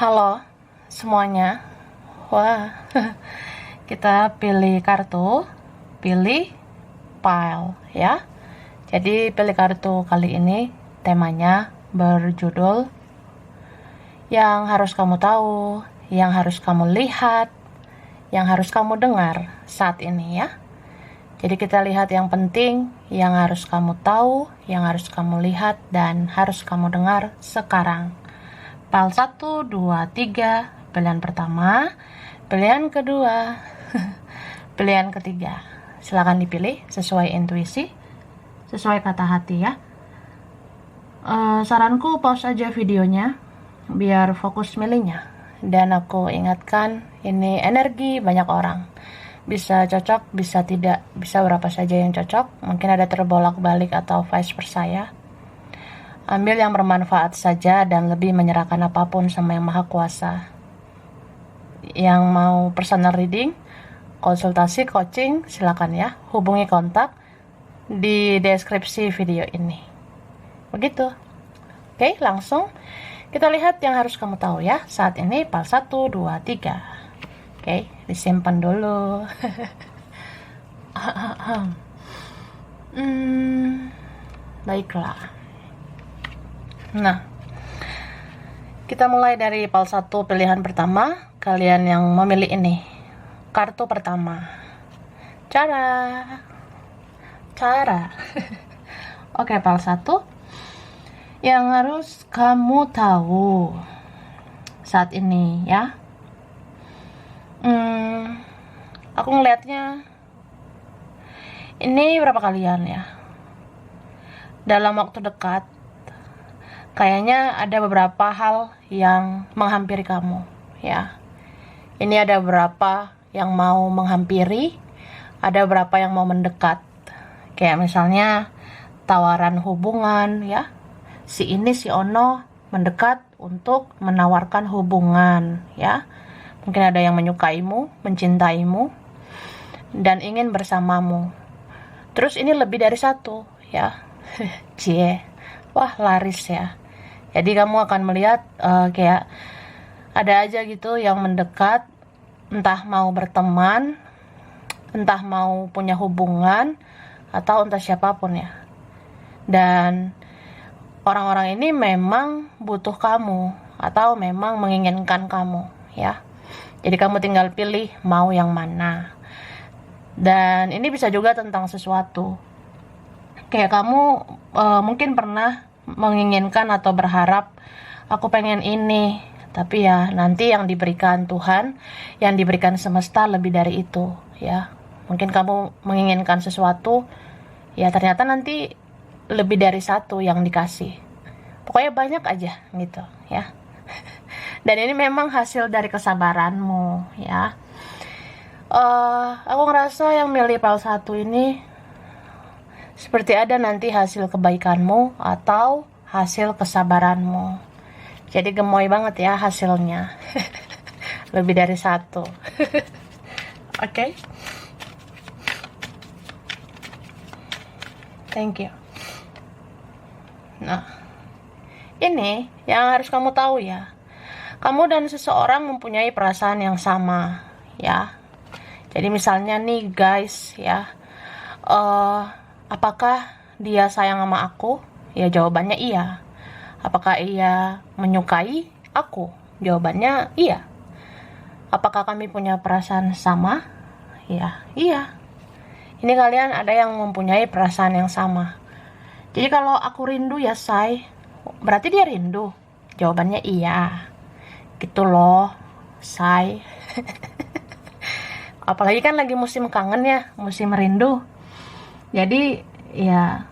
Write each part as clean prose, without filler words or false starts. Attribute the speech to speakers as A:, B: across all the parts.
A: Halo semuanya. Wah, kita pilih kartu, pilih pile ya. Jadi pilih kartu kali ini temanya berjudul yang harus kamu tahu, yang harus kamu lihat, yang harus kamu dengar saat ini ya. Jadi kita lihat yang penting, yang harus kamu tahu, yang harus kamu lihat, dan harus kamu dengar sekarang. Pile 1, 2, 3, pilihan pertama, pilihan kedua, pilihan ketiga. Silakan dipilih sesuai intuisi, sesuai kata hati ya. Saranku pause aja videonya, biar fokus milihnya. Dan aku ingatkan, ini energi banyak orang. Bisa cocok, bisa tidak, bisa berapa saja yang cocok. Mungkin ada terbolak-balik atau vice versa ya. Ambil yang bermanfaat saja dan lebih menyerahkan apapun sama Yang Maha Kuasa. Yang mau personal reading, konsultasi, coaching, silakan ya. Hubungi kontak di deskripsi video ini. Begitu. Oke, langsung kita lihat yang harus kamu tahu ya. Saat ini pile 1, 2, 3. Oke, disimpan dulu. Baiklah. Nah, kita mulai dari pile 1 pilihan pertama. Kalian yang memilih ini, kartu pertama. Cara. Oke, pile 1. Yang harus kamu tahu saat ini ya. Aku ngelihatnya ini berapa kalian ya, dalam waktu dekat kayaknya ada beberapa hal yang menghampiri kamu ya. Ini ada beberapa yang mau menghampiri, ada beberapa yang mau mendekat. Kayak misalnya tawaran hubungan ya, si ini si ono mendekat untuk menawarkan hubungan ya. Mungkin ada yang menyukaimu, mencintaimu, dan ingin bersamamu. Terus ini lebih dari satu ya. Cie, wah laris ya. Jadi kamu akan melihat kayak ada aja gitu yang mendekat, entah mau berteman, entah mau punya hubungan, atau entah siapapun ya. Dan orang-orang ini memang butuh kamu, atau memang menginginkan kamu ya. Jadi kamu tinggal pilih mau yang mana. Dan ini bisa juga tentang sesuatu. Kayak kamu mungkin pernah menginginkan atau berharap, aku pengen ini. Tapi ya nanti yang diberikan Tuhan, yang diberikan semesta lebih dari itu ya. Mungkin kamu menginginkan sesuatu, ya ternyata nanti lebih dari satu yang dikasih. Pokoknya banyak aja gitu ya. Dan ini memang hasil dari kesabaranmu ya. Aku ngerasa yang milih pile 1 ini seperti ada nanti hasil kebaikanmu atau hasil kesabaranmu. Jadi gemoy banget ya hasilnya. Lebih dari satu. Oke. Thank you. Nah, ini yang harus kamu tahu ya. Kamu dan seseorang mempunyai perasaan yang sama ya. Jadi misalnya nih guys ya, apakah dia sayang sama aku? Ya jawabannya iya. Apakah ia menyukai aku? Jawabannya iya. Apakah kami punya perasaan sama? Ya, iya. Ini kalian ada yang mempunyai perasaan yang sama. Jadi kalau aku rindu ya say, berarti dia rindu. Jawabannya iya. Gitu loh, say. Apalagi kan lagi musim kangen ya, musim rindu. Jadi ya,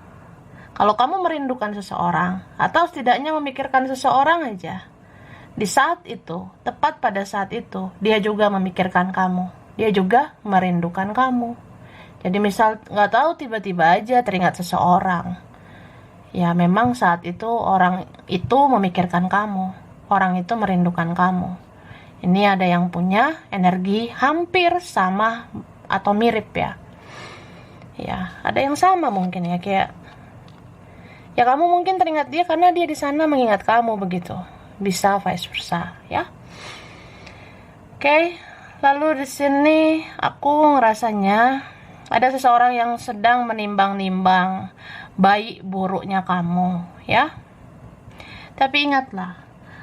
A: kalau kamu merindukan seseorang atau setidaknya memikirkan seseorang aja, di saat itu, tepat pada saat itu, dia juga memikirkan kamu, dia juga merindukan kamu. Jadi misal nggak tahu tiba-tiba aja teringat seseorang, ya memang saat itu orang itu memikirkan kamu, orang itu merindukan kamu. Ini ada yang punya energi hampir sama atau mirip ya. Ya, ada yang sama mungkin ya, kayak ya kamu mungkin teringat dia karena dia di sana mengingat kamu begitu. bisa vice versa, ya. Oke, lalu di sini aku ngerasanya ada seseorang yang sedang menimbang-nimbang baik buruknya kamu, ya. Tapi ingatlah,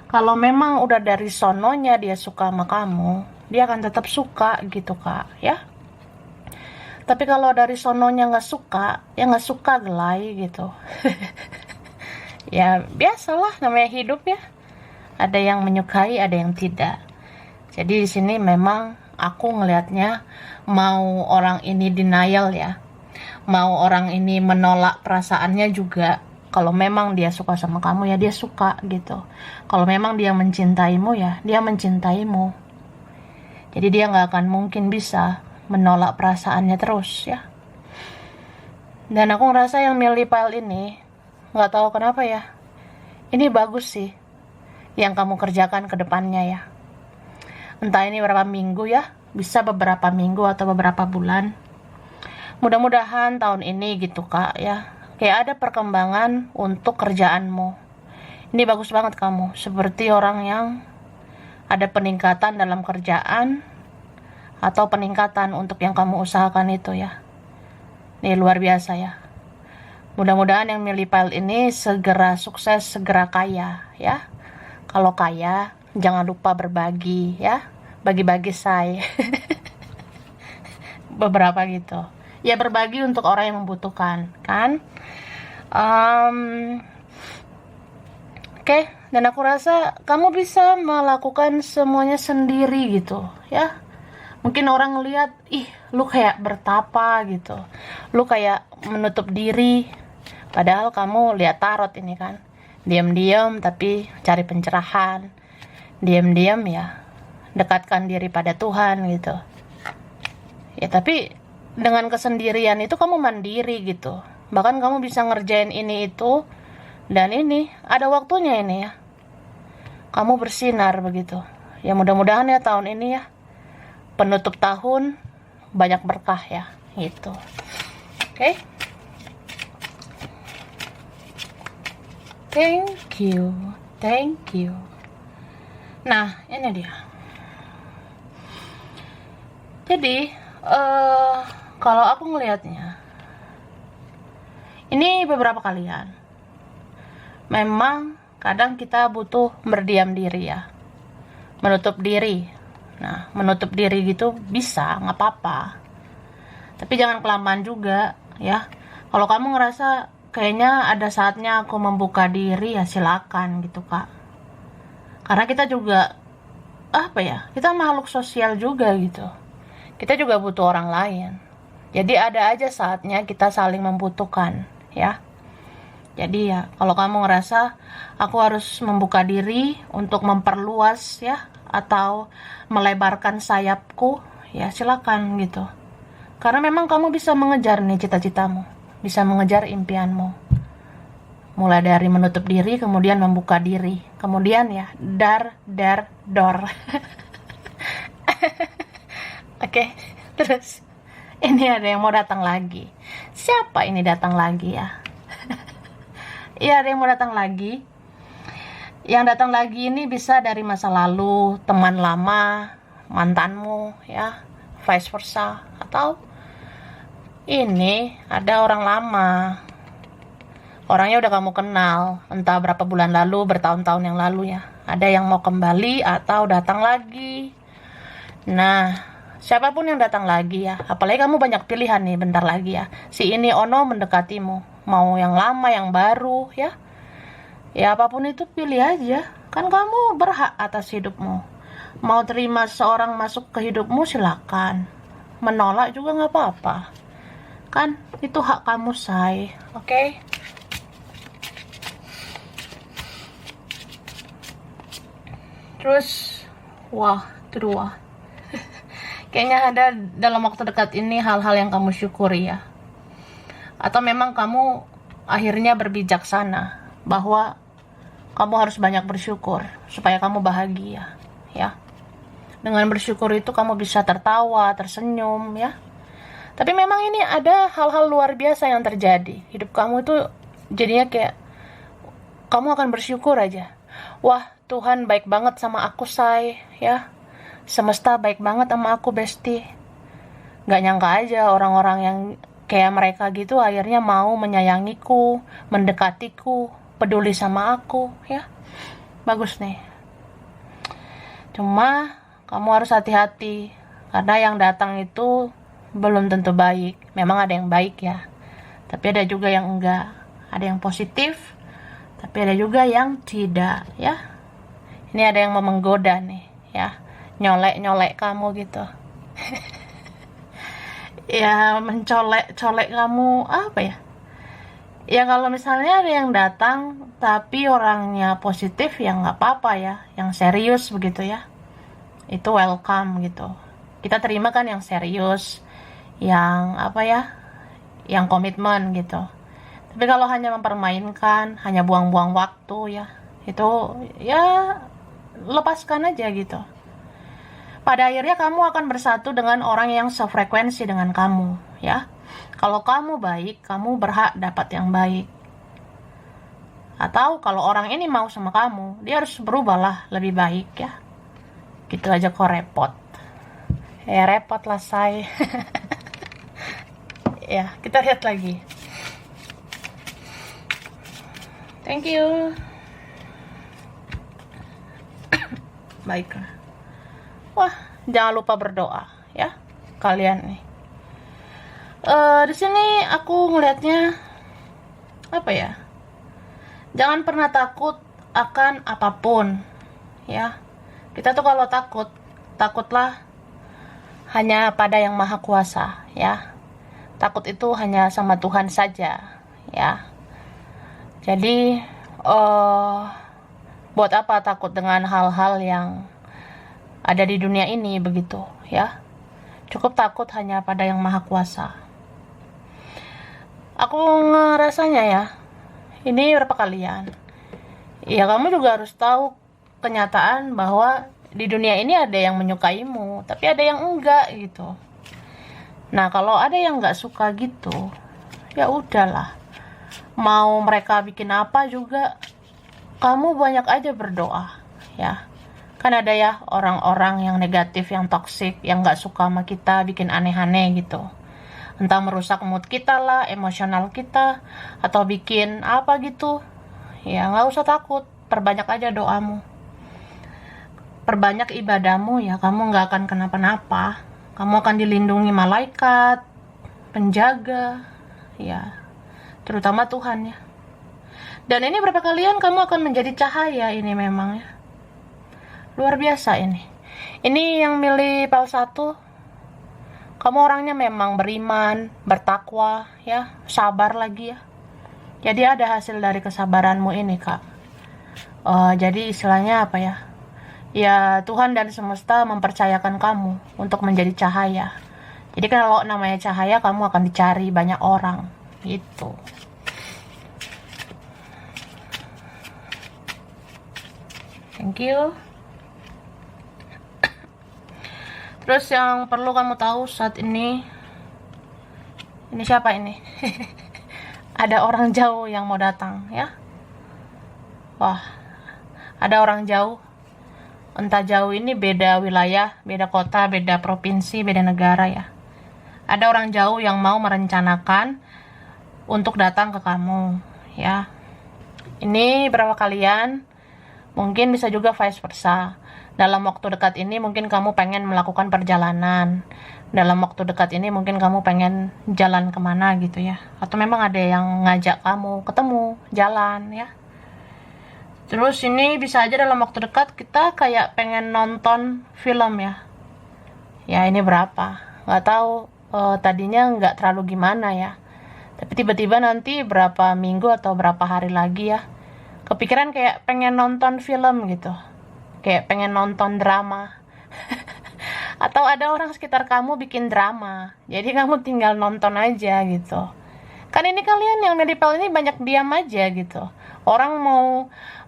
A: kalau memang udah dari sononya dia suka sama kamu, dia akan tetap suka gitu, Kak, ya. Tapi kalau dari sononya nggak suka, ya nggak suka gelai gitu. Ya biasalah, namanya hidup ya. Ada yang menyukai, ada yang tidak. Jadi di sini memang aku ngelihatnya mau orang ini denial ya, mau orang ini menolak perasaannya juga. Kalau memang dia suka sama kamu ya dia suka gitu. Kalau memang dia mencintaimu ya dia mencintaimu. Jadi dia nggak akan mungkin bisa menolak perasaannya terus ya. Dan aku ngerasa yang milih file ini, nggak tahu kenapa ya, ini bagus sih yang kamu kerjakan ke depannya ya. Entah ini berapa minggu ya, bisa beberapa minggu atau beberapa bulan. Mudah-mudahan tahun ini gitu Kak ya, kayak ada perkembangan untuk kerjaanmu. Ini bagus banget kamu, seperti orang yang ada peningkatan dalam kerjaan atau peningkatan untuk yang kamu usahakan itu ya. Ini luar biasa ya. Mudah-mudahan yang milih file ini segera sukses, segera kaya ya. Kalau kaya, jangan lupa berbagi ya. Bagi-bagi say. Beberapa gitu. Ya berbagi untuk orang yang membutuhkan, kan? Oke, dan aku rasa kamu bisa melakukan semuanya sendiri gitu, ya. Mungkin orang ngeliat, ih, lu kayak bertapa gitu. Lu kayak menutup diri. Padahal kamu lihat tarot ini kan. Diam-diam tapi cari pencerahan. Diam-diam ya dekatkan diri pada Tuhan gitu. Ya tapi dengan kesendirian itu kamu mandiri gitu. Bahkan kamu bisa ngerjain ini itu dan ini ada waktunya ini ya. Kamu bersinar begitu. Ya mudah-mudahan ya tahun ini ya penutup tahun banyak berkah ya gitu. Oke. Thank you. Nah ini dia. Jadi kalau aku ngelihatnya ini beberapa kalian memang kadang kita butuh berdiam diri ya, menutup diri. Nah, menutup diri gitu bisa, nggak apa-apa. Tapi jangan kelamaan juga, ya. Kalau kamu ngerasa kayaknya ada saatnya aku membuka diri, ya silakan gitu, Kak. Karena kita juga, apa ya, kita makhluk sosial juga gitu. Kita juga butuh orang lain. Jadi ada aja saatnya kita saling membutuhkan, ya. Jadi ya, kalau kamu ngerasa aku harus membuka diri untuk memperluas ya, atau melebarkan sayapku, ya silakan gitu. Karena memang kamu bisa mengejar nih cita-citamu, bisa mengejar impianmu. Mulai dari menutup diri, kemudian membuka diri, kemudian ya door. Oke, terus ini ada yang mau datang lagi. Siapa ini datang lagi ya? Iya, ada yang mau datang lagi. Yang datang lagi ini bisa dari masa lalu, teman lama, mantanmu ya, vice versa. Atau ini ada orang lama, orangnya udah kamu kenal entah berapa bulan lalu, bertahun-tahun yang lalu ya. Ada yang mau kembali atau datang lagi. Nah, siapapun yang datang lagi ya, apalagi kamu banyak pilihan nih bentar lagi ya. Si ini ono mendekatimu, mau yang lama, yang baru ya. Ya apapun itu pilih aja. Kan kamu berhak atas hidupmu. Mau terima seorang masuk ke hidupmu silakan. Menolak juga gak apa-apa. Kan itu hak kamu say. Oke? Terus wah, itu wah. Kayaknya ada dalam waktu dekat ini hal-hal yang kamu syukuri ya. Atau memang kamu akhirnya berbijaksana bahwa kamu harus banyak bersyukur supaya kamu bahagia ya. Dengan bersyukur itu kamu bisa tertawa, tersenyum ya. Tapi memang ini ada hal-hal luar biasa yang terjadi. Hidup kamu itu jadinya kayak kamu akan bersyukur aja. wah Tuhan baik banget sama aku say, ya. Semesta baik banget sama aku besti. Gak nyangka aja orang-orang yang kayak mereka gitu akhirnya mau menyayangiku, mendekatiku, peduli sama aku, ya. Bagus nih. Cuma kamu harus hati-hati karena yang datang itu belum tentu baik. Memang ada yang baik ya, tapi ada juga yang enggak. Ada yang positif, tapi ada juga yang tidak, ya. Ini ada yang mau menggoda nih, ya. Nyolek-nyolek kamu gitu. Ya, mencolek-colek kamu apa ya? Ya kalau misalnya ada yang datang tapi orangnya positif ya nggak apa-apa ya, yang serius begitu ya. Itu welcome gitu. Kita terima kan yang serius, yang apa ya, yang komitmen gitu. Tapi kalau hanya mempermainkan, hanya buang-buang waktu ya, itu ya lepaskan aja gitu. Pada akhirnya kamu akan bersatu dengan orang yang sefrekuensi dengan kamu, ya. Kalau kamu baik, kamu berhak dapat yang baik. Atau kalau orang ini mau sama kamu, dia harus berubahlah lebih baik, ya. Gitu aja kok repot. Ya repot lah say. Ya, kita lihat lagi. Thank you. Baiklah. Wah, jangan lupa berdoa ya kalian nih. Di sini aku ngelihatnya apa ya? Jangan pernah takut akan apapun, ya. Kita tuh kalau takutlah hanya pada yang maha kuasa, ya. Takut itu hanya sama Tuhan saja, ya. Jadi, buat apa takut dengan hal-hal yang ada di dunia ini begitu, ya. Cukup takut hanya pada yang maha kuasa. Aku ngerasanya ya, ini berapa kalian? Ya kamu juga harus tahu kenyataan bahwa di dunia ini ada yang menyukaimu, tapi ada yang enggak gitu. Nah kalau ada yang enggak suka gitu, ya udahlah. Mau mereka bikin apa juga, kamu banyak aja berdoa, ya. Kan ada ya orang-orang yang negatif, yang toksik, yang gak suka sama kita, bikin aneh-aneh gitu. Entah merusak mood kita lah, emosional kita, atau bikin apa gitu. Ya gak usah takut, perbanyak aja doamu. Perbanyak ibadahmu ya, kamu gak akan kenapa-napa. Kamu akan dilindungi malaikat, penjaga, ya. Terutama Tuhan ya. Dan ini berapa kalian kamu akan menjadi cahaya ini memang ya. Luar biasa ini. Ini yang milih PAL 1. Kamu orangnya memang beriman, bertakwa, ya, sabar lagi ya. Jadi ada hasil dari kesabaranmu ini, Kak. Jadi istilahnya apa ya? Ya, Tuhan dan semesta mempercayakan kamu untuk menjadi cahaya. Jadi kalau namanya cahaya, kamu akan dicari banyak orang. Gitu. Thank you. Terus yang perlu kamu tahu saat ini siapa ini? Ada orang jauh yang mau datang ya. Wah, ada orang jauh. Entah jauh ini beda wilayah, beda kota, beda provinsi, beda negara ya. Ada orang jauh yang mau merencanakan untuk datang ke kamu ya. Ini berapa kalian? Mungkin bisa juga vice versa. Dalam waktu dekat ini mungkin kamu pengen melakukan perjalanan. Dalam waktu dekat ini mungkin kamu pengen jalan kemana gitu ya. Atau memang ada yang ngajak kamu ketemu, jalan ya. Terus ini bisa aja dalam waktu dekat kita kayak pengen nonton film ya. Ya ini berapa? Nggak tahu, tadinya nggak terlalu gimana ya. Tapi tiba-tiba nanti berapa minggu atau berapa hari lagi ya. Kepikiran kayak pengen nonton film gitu. Kayak pengen nonton drama. Atau ada orang sekitar kamu bikin drama. Jadi kamu tinggal nonton aja gitu. Kan ini kalian yang medipel ini banyak diam aja gitu. Orang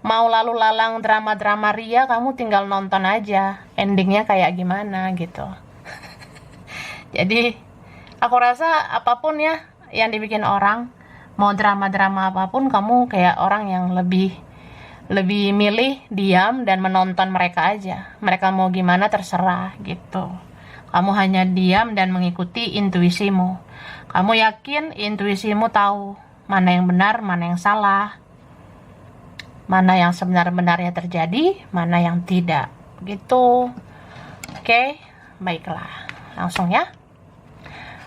A: mau lalu lalang drama-drama ria, kamu tinggal nonton aja. Endingnya kayak gimana gitu. Jadi aku rasa apapun ya yang dibikin orang, mau drama-drama apapun, kamu kayak orang yang lebih lebih milih diam dan menonton mereka aja. Mereka mau gimana terserah gitu. Kamu hanya diam dan mengikuti intuisimu. Kamu yakin intuisimu tahu mana yang benar, mana yang salah, mana yang sebenar-benarnya terjadi, mana yang tidak gitu. Oke, baiklah, langsung ya.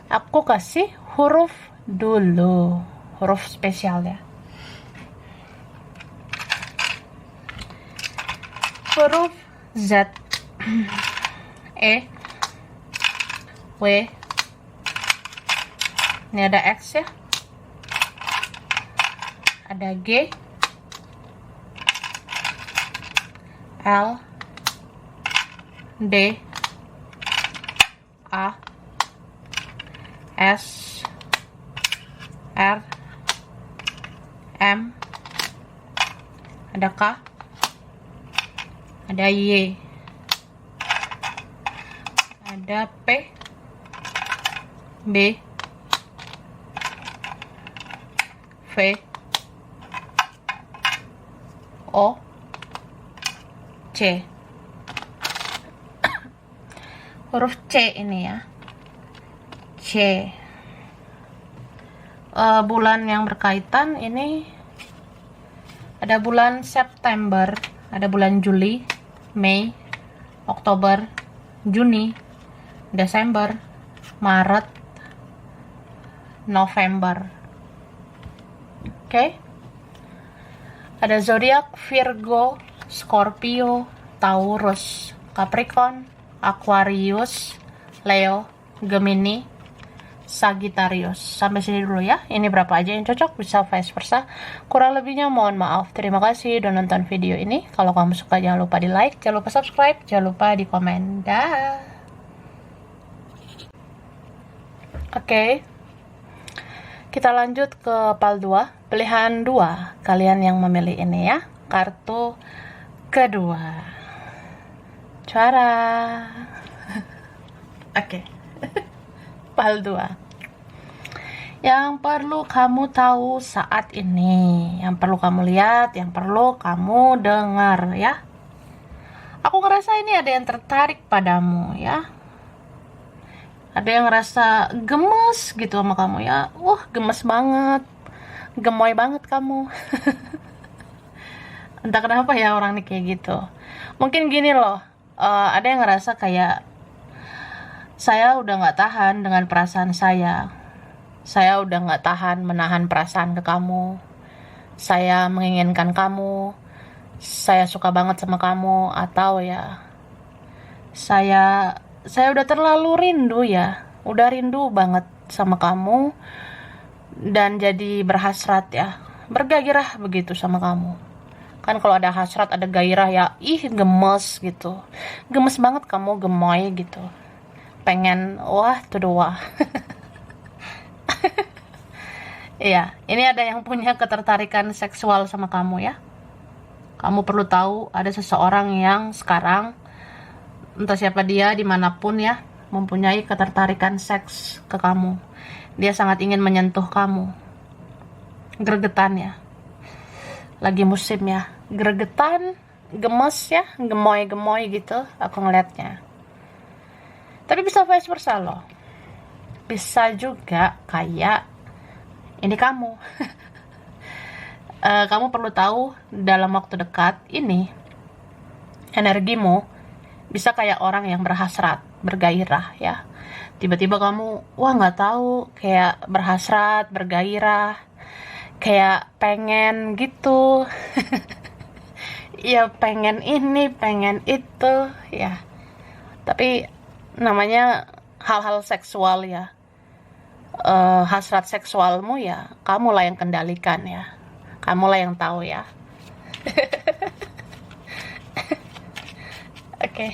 A: Aku kasih huruf dulu, huruf spesial ya. Huruf Z, E, W, ini ada X ya, ada G, L, D, A, S, R, M, ada K, ada Y, ada P, B, V, O, C. Huruf C ini ya, C. Bulan yang berkaitan ini ada bulan September, ada bulan Juli, Mei, Oktober, Juni, Desember, Maret, November. Oke. Ada zodiak Virgo, Scorpio, Taurus, Capricorn, Aquarius, Leo, Gemini, Sagittarius. Sampai sini dulu ya. Ini berapa aja yang cocok, bisa vice versa. Kurang lebihnya mohon maaf. Terima kasih udah nonton video ini. Kalau kamu suka jangan lupa di like, jangan lupa subscribe, jangan lupa di komen. Dah. Oke. Kita lanjut ke PAL 2. Pilihan 2. Kalian yang memilih ini ya. Kartu kedua. Cara. Oke. PAL 2. Yang perlu kamu tahu saat ini, yang perlu kamu lihat, yang perlu kamu dengar ya. Aku ngerasa ini ada yang tertarik padamu ya. Ada yang ngerasa gemes gitu sama kamu ya. Gemes banget, gemoy banget kamu. Entah kenapa ya orang nih kayak gitu. Mungkin gini loh, ada yang ngerasa kayak saya udah gak tahan dengan perasaan saya. Saya udah gak tahan menahan perasaan ke kamu. Saya menginginkan kamu. Saya suka banget sama kamu. Atau ya, saya udah terlalu rindu ya. Udah rindu banget sama kamu. Dan jadi berhasrat ya. Bergairah begitu sama kamu. Kan kalau ada hasrat, ada gairah ya. Gemes gitu. Gemes banget kamu, gemoy gitu. Pengen, tuh doa. Iya, ini ada yang punya ketertarikan seksual sama kamu ya. Kamu perlu tahu ada seseorang yang sekarang, entah siapa dia, dimanapun ya, mempunyai ketertarikan seks ke kamu. Dia sangat ingin menyentuh kamu. Gregetan ya. Lagi musim ya. Gregetan, gemes ya, gemoy-gemoy gitu aku ngeliatnya. Tapi bisa vice versa loh. Bisa juga kayak ini kamu. Kamu perlu tahu dalam waktu dekat ini energimu bisa kayak orang yang berhasrat, bergairah ya. Tiba-tiba kamu nggak tahu, kayak berhasrat, bergairah, kayak pengen gitu. Ya pengen ini, pengen itu ya. Tapi namanya hal-hal seksual ya. Hasrat seksualmu ya kamulah yang kendalikan ya, kamulah yang tahu ya. Oke.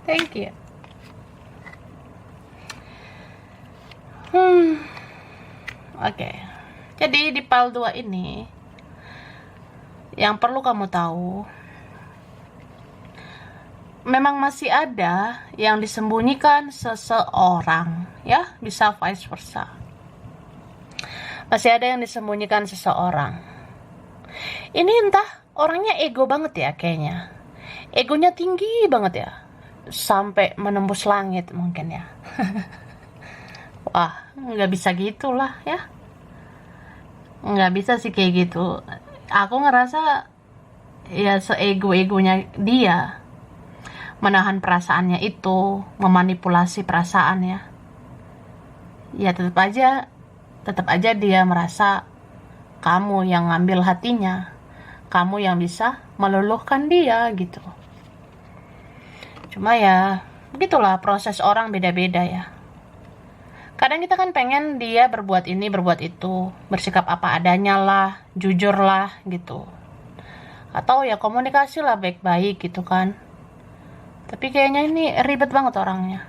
A: Thank you. Oke. Jadi di PAL 2 ini yang perlu kamu tahu, memang masih ada yang disembunyikan seseorang ya, bisa vice versa. Masih ada yang disembunyikan seseorang. Ini entah orangnya ego banget ya kayaknya. Egonya tinggi banget ya. Sampai menembus langit mungkin ya. Wah, nggak bisa gitulah ya. Nggak bisa sih kayak gitu. Aku ngerasa ya seego-egonya dia menahan perasaannya itu, memanipulasi perasaannya. Ya tetap aja dia merasa kamu yang ngambil hatinya, kamu yang bisa meluluhkan dia gitu. Cuma ya begitulah, proses orang beda-beda ya. Kadang kita kan pengen dia berbuat ini berbuat itu, bersikap apa adanya lah, jujur lah gitu, atau ya komunikasi lah baik-baik gitu kan. Tapi kayaknya ini ribet banget orangnya.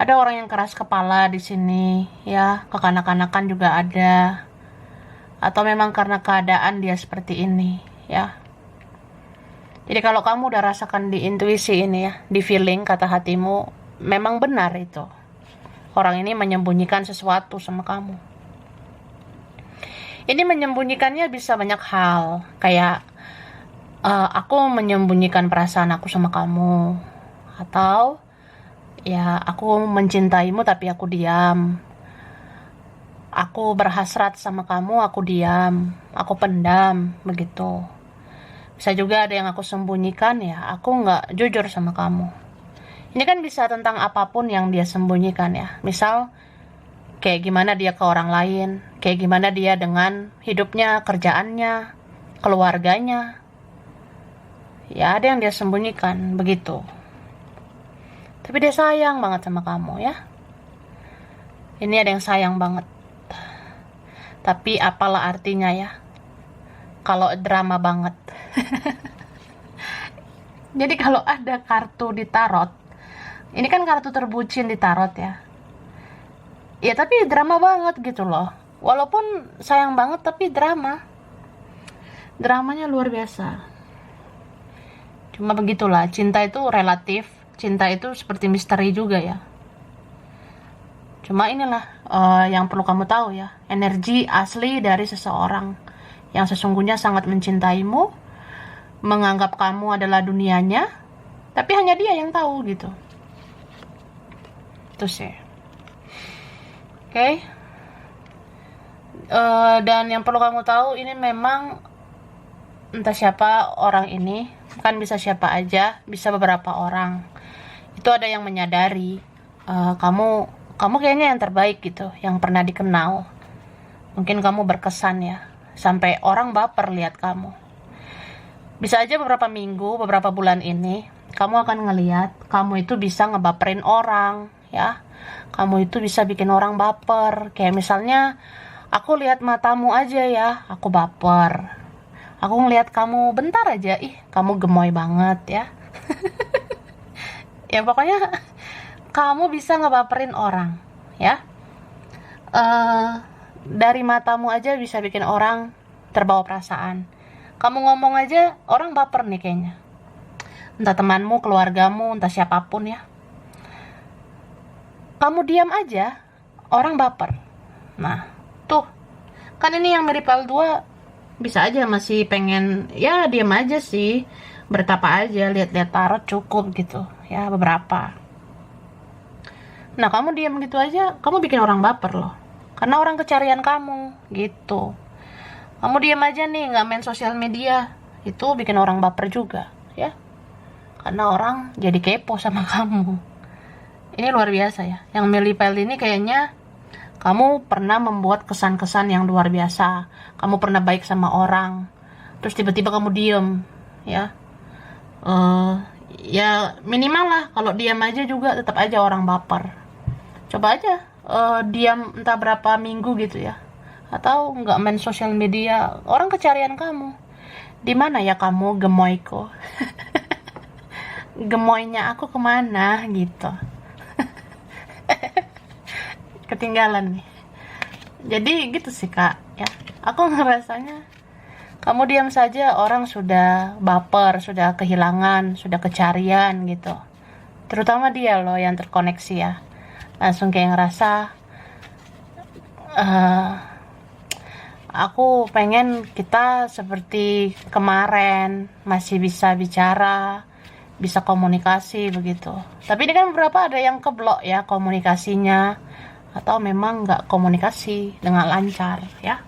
A: Ada orang yang keras kepala di sini ya, kekanak-kanakan juga ada, atau memang karena keadaan dia seperti ini ya. Jadi kalau kamu udah rasakan di intuisi ini ya, di feeling kata hatimu, memang benar itu. Orang ini menyembunyikan sesuatu sama kamu. Ini menyembunyikannya bisa banyak hal. Kayak, aku menyembunyikan perasaan aku sama kamu. Atau, ya aku mencintaimu tapi aku diam. Aku berhasrat sama kamu, aku diam. Aku pendam, begitu. Bisa juga ada yang aku sembunyikan ya, aku nggak jujur sama kamu. Ini kan bisa tentang apapun yang dia sembunyikan ya. Misal, kayak gimana dia ke orang lain, kayak gimana dia dengan hidupnya, kerjaannya, keluarganya. Ya ada yang dia sembunyikan, begitu. Tapi dia sayang banget sama kamu ya. Ini ada yang sayang banget. Tapi apalah artinya ya, kalau drama banget. Jadi kalau ada kartu di tarot, ini kan kartu terbucin di tarot ya. Ya tapi drama banget gitu loh. Walaupun sayang banget tapi drama. Dramanya luar biasa. Cuma begitulah, cinta itu relatif. Cinta itu seperti misteri juga ya. Cuma inilah yang perlu kamu tahu ya. Energi asli dari seseorang yang sesungguhnya sangat mencintaimu, menganggap kamu adalah dunianya, tapi hanya dia yang tahu gitu. Itu sih. Oke. Dan yang perlu kamu tahu, ini memang entah siapa orang ini, kan bisa siapa aja, bisa beberapa orang. Itu ada yang menyadari kamu kayaknya yang terbaik gitu, yang pernah dikenal. Mungkin kamu berkesan ya, sampai orang baper lihat kamu. Bisa aja beberapa minggu, beberapa bulan ini, kamu akan ngelihat kamu itu bisa ngebaperin orang ya. Kamu itu bisa bikin orang baper. Kayak misalnya, aku lihat matamu aja ya, aku baper. Aku ngelihat kamu bentar aja, ih kamu gemoy banget ya. Ya pokoknya kamu bisa ngebaperin orang ya. Dari matamu aja bisa bikin orang terbawa perasaan. Kamu ngomong aja orang baper nih kayaknya. Entah temanmu, keluargamu, entah siapapun ya. Kamu diam aja, orang baper. Nah, tuh. Kan ini yang mirip L2 bisa aja masih pengen, ya diam aja sih. Bertapa aja, lihat-lihat tarot cukup gitu. Ya, beberapa. Nah, kamu diam gitu aja, kamu bikin orang baper loh. Karena orang kecarian kamu, gitu. Kamu diam aja nih, nggak main sosial media. Itu bikin orang baper juga, ya. Karena orang jadi kepo sama kamu. Ini luar biasa ya. Yang milih file ini kayaknya kamu pernah membuat kesan-kesan yang luar biasa. Kamu pernah baik sama orang. Terus tiba-tiba kamu diem. Ya. Ya minimal lah. Kalau diam aja juga tetap aja orang baper. Coba aja diam entah berapa minggu gitu ya. Atau nggak main sosial media. Orang kecarian kamu. Di mana ya kamu, gemoyku? Gemoynya aku kemana gitu. Ketinggalan nih. Jadi gitu sih kak ya. Aku ngerasanya kamu diam saja orang sudah baper, sudah kehilangan, sudah kecarian gitu. Terutama dia loh yang terkoneksi ya. Langsung kayak ngerasa Aku pengen kita seperti kemarin, masih bisa bicara, bisa komunikasi begitu. Tapi ini kan beberapa ada yang keblok ya komunikasinya, atau memang nggak komunikasi dengan lancar ya.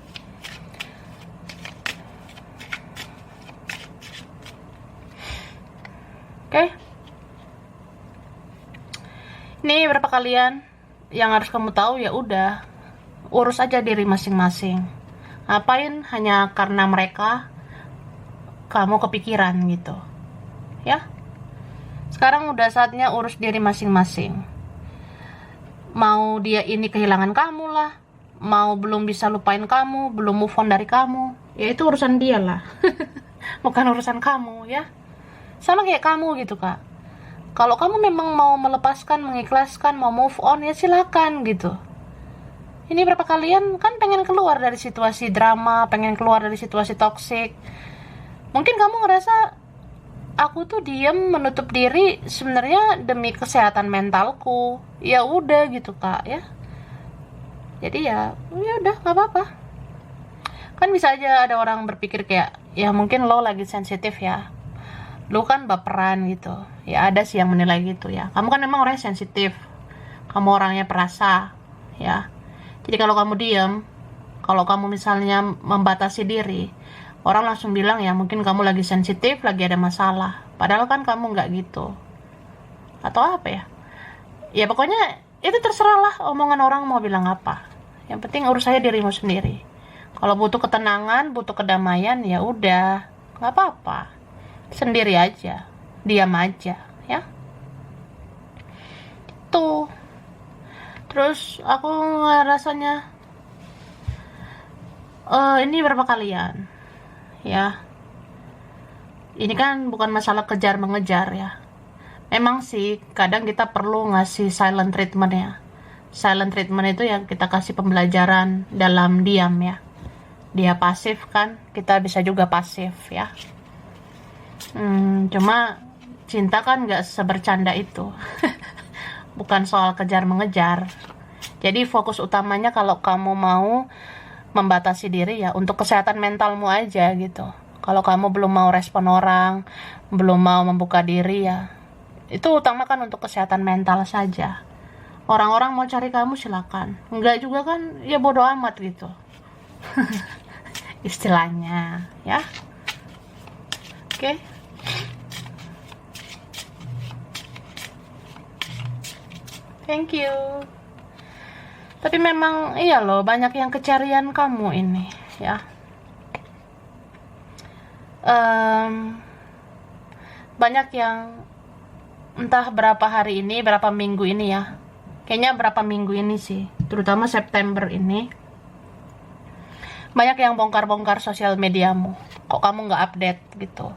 A: Oke. Ini berapa kalian yang harus kamu tahu, ya udah, urus aja diri masing-masing. Ngapain hanya karena mereka kamu kepikiran gitu. Ya. Sekarang udah saatnya urus diri masing-masing. Mau dia ini kehilangan kamu lah, mau belum bisa lupain kamu, belum move on dari kamu, ya itu urusan dia lah. Bukan urusan kamu ya. Sama kayak kamu gitu kak, kalau kamu memang mau melepaskan, mengikhlaskan, mau move on, ya silakan gitu. Ini berapa kalian kan pengen keluar dari situasi drama, pengen keluar dari situasi toksik. Mungkin kamu ngerasa aku tuh diem menutup diri sebenarnya demi kesehatan mentalku. Ya udah gitu kak ya. Jadi ya udah nggak apa-apa. Kan bisa aja ada orang berpikir kayak, ya mungkin lo lagi sensitif ya, lu kan baperan gitu. Ya ada sih yang menilai gitu ya. Kamu kan memang orangnya sensitif, kamu orangnya perasa ya. Jadi kalau kamu diam, kalau kamu misalnya membatasi diri, orang langsung bilang ya mungkin kamu lagi sensitif, lagi ada masalah. Padahal kan kamu nggak gitu. Atau apa ya? Ya pokoknya itu terserah lah omongan orang mau bilang apa. Yang penting urus aja dirimu sendiri. Kalau butuh ketenangan, butuh kedamaian, ya udah, nggak apa-apa. Sendiri aja, diam aja ya. Tuh. Terus aku ngerasanya ini berapa kalian ya, ini kan bukan masalah kejar mengejar ya. Memang sih kadang kita perlu ngasih silent treatment ya. Silent treatment itu yang kita kasih pembelajaran dalam diam ya. Dia pasif kan, kita bisa juga pasif ya. Cuma cinta kan gak sebercanda itu. Bukan soal kejar mengejar. Jadi fokus utamanya kalau kamu mau membatasi diri ya untuk kesehatan mentalmu aja gitu. Kalau kamu belum mau respon orang, belum mau membuka diri ya, itu utamakan untuk kesehatan mental saja. Orang-orang mau cari kamu silakan, enggak juga kan ya bodo amat gitu. Istilahnya ya. Oke. Thank you. Tapi memang iya loh, banyak yang kecarian kamu ini ya. Banyak yang entah berapa hari ini, berapa minggu ini ya. Kayaknya berapa minggu ini sih, terutama September ini. Banyak yang bongkar-bongkar sosial mediamu. Kok kamu nggak update gitu.